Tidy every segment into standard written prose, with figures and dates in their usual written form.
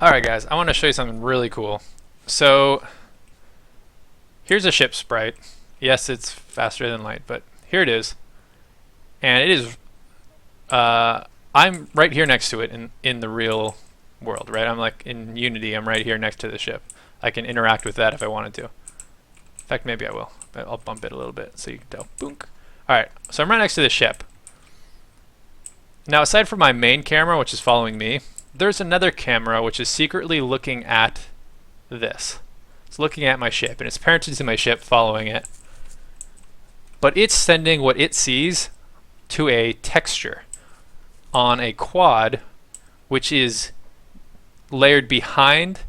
Alright guys, I want to show you something really cool. So here's a ship sprite. Yes, it's faster than light, but here it is. And it is, I'm right here next to it in the real world, right? I'm like in Unity, I'm right here next to the ship. I can interact with that if I wanted to. In fact, maybe I will. But I'll bump it a little bit so you can tell. Boonk. Alright, so I'm right next to the ship. Now aside from my main camera, which is following me, there's another camera which is secretly looking at this. It's looking at my ship, and it's parented to my ship, following it. But it's sending what it sees to a texture on a quad, which is layered behind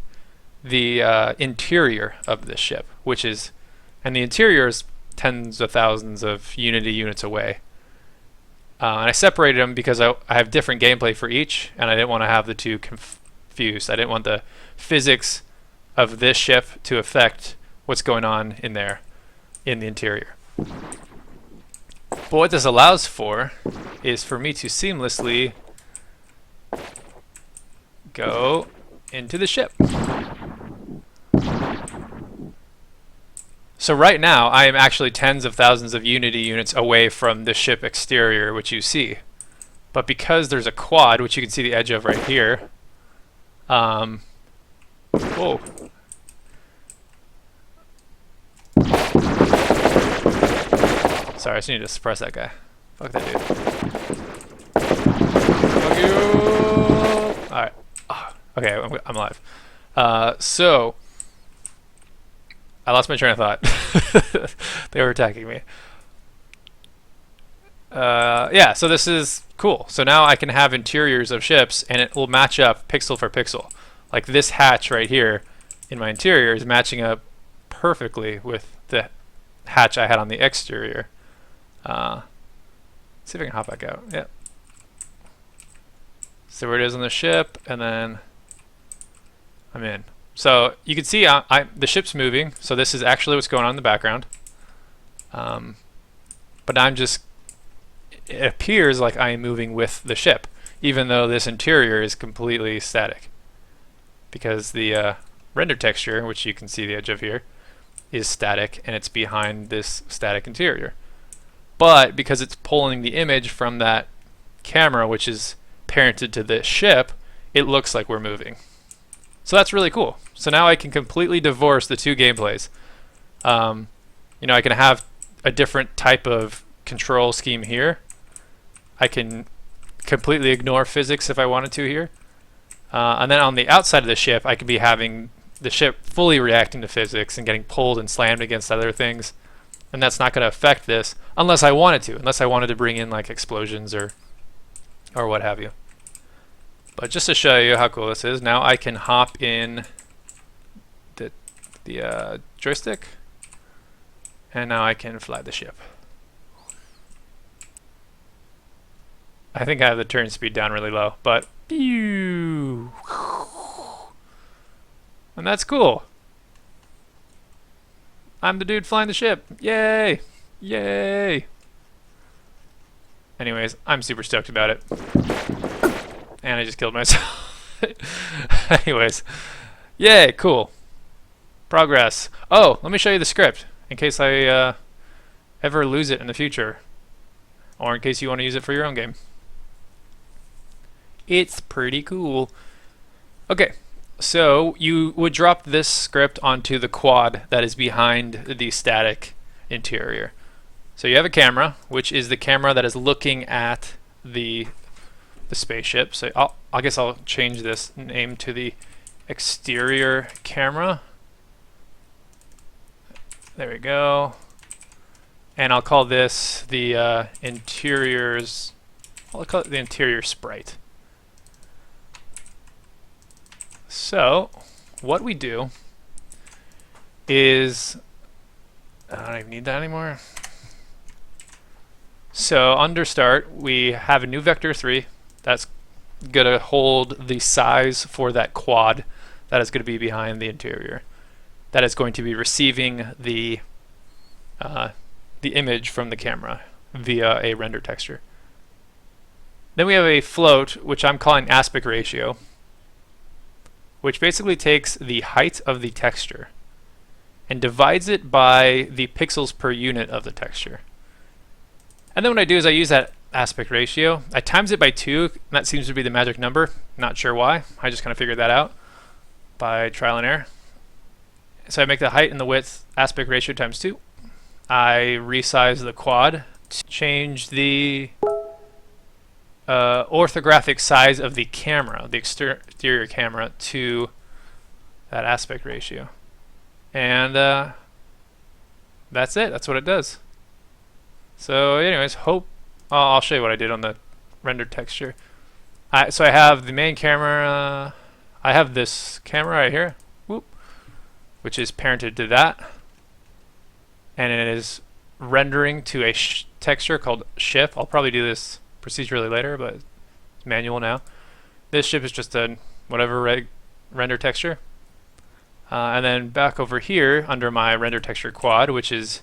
the interior of this ship, and the interior is tens of thousands of Unity units away. And I separated them because I have different gameplay for each, and I didn't want to have the two confused. I didn't want the physics of this ship to affect what's going on in there, in the interior. But what this allows for is for me to seamlessly go into the ship. So right now, I am actually tens of thousands of Unity units away from the ship exterior, which you see. But because there's a quad, which you can see the edge of right here, whoa. Sorry, I just need to suppress that guy. Fuck that dude. Fuck you! Alright. Oh, okay, I'm alive. So I lost my train of thought. They were attacking me. Yeah, so this is cool. So now I can have interiors of ships, and it will match up pixel for pixel. Like this hatch right here in my interior is matching up perfectly with the hatch I had on the exterior. Let's see if I can hop back out. Yep. So where it is on the ship, and then I'm in. So you can see the ship's moving, so this is actually what's going on in the background. But it appears like I am moving with the ship, even though this interior is completely static. Because the render texture, which you can see the edge of here, is static, and it's behind this static interior. But because it's pulling the image from that camera, which is parented to this ship, it looks like we're moving. So that's really cool. So now I can completely divorce the two gameplays. I can have a different type of control scheme here. I can completely ignore physics if I wanted to here. And then on the outside of the ship, I could be having the ship fully reacting to physics and getting pulled and slammed against other things. And that's not going to affect this unless I wanted to bring in like explosions or what have you. But just to show you how cool this is, now I can hop in the joystick, and now I can fly the ship. I think I have the turn speed down really low, but pew, and that's cool. I'm the dude flying the ship. Yay! Yay! Anyways, I'm super stoked about it. And I just killed myself. Anyways, yay, cool. Progress. Oh, let me show you the script in case I ever lose it in the future, or in case you want to use it for your own game. It's pretty cool. Okay, so you would drop this script onto the quad that is behind the static interior. So you have a camera, which is the camera that is looking at the spaceship. So I guess I'll change this name to the exterior camera. There we go. And I'll call this the interiors. I'll call it the interior sprite. So what we do is, I don't even need that anymore. So under start, we have a new vector 3 that's going to hold the size for that quad that is going to be behind the interior. That is going to be receiving the image from the camera via a render texture. Then we have a float, which I'm calling aspect ratio. which basically takes the height of the texture and divides it by the pixels per unit of the texture. And then what I do is I use that aspect ratio. I times it by 2, and that seems to be the magic number. Not sure why. I just kind of figured that out by trial and error. So I make the height and the width aspect ratio times 2. I resize the quad to change the orthographic size of the camera, the exterior camera, to that aspect ratio. And that's it. That's what it does. So anyways, I'll show you what I did on the rendered texture. So I have the main camera. I have this camera right here, which is parented to that, and it is rendering to a texture called ship. I'll probably do this procedurally later, but it's manual now. This ship is just a whatever render texture. And then back over here under my render texture quad, which is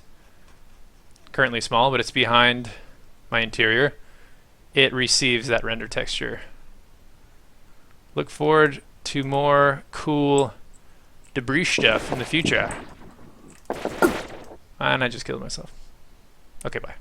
currently small, but it's behind my interior, it receives that render texture. Look forward to more cool debris stuff in the future. And I just killed myself. Okay, bye.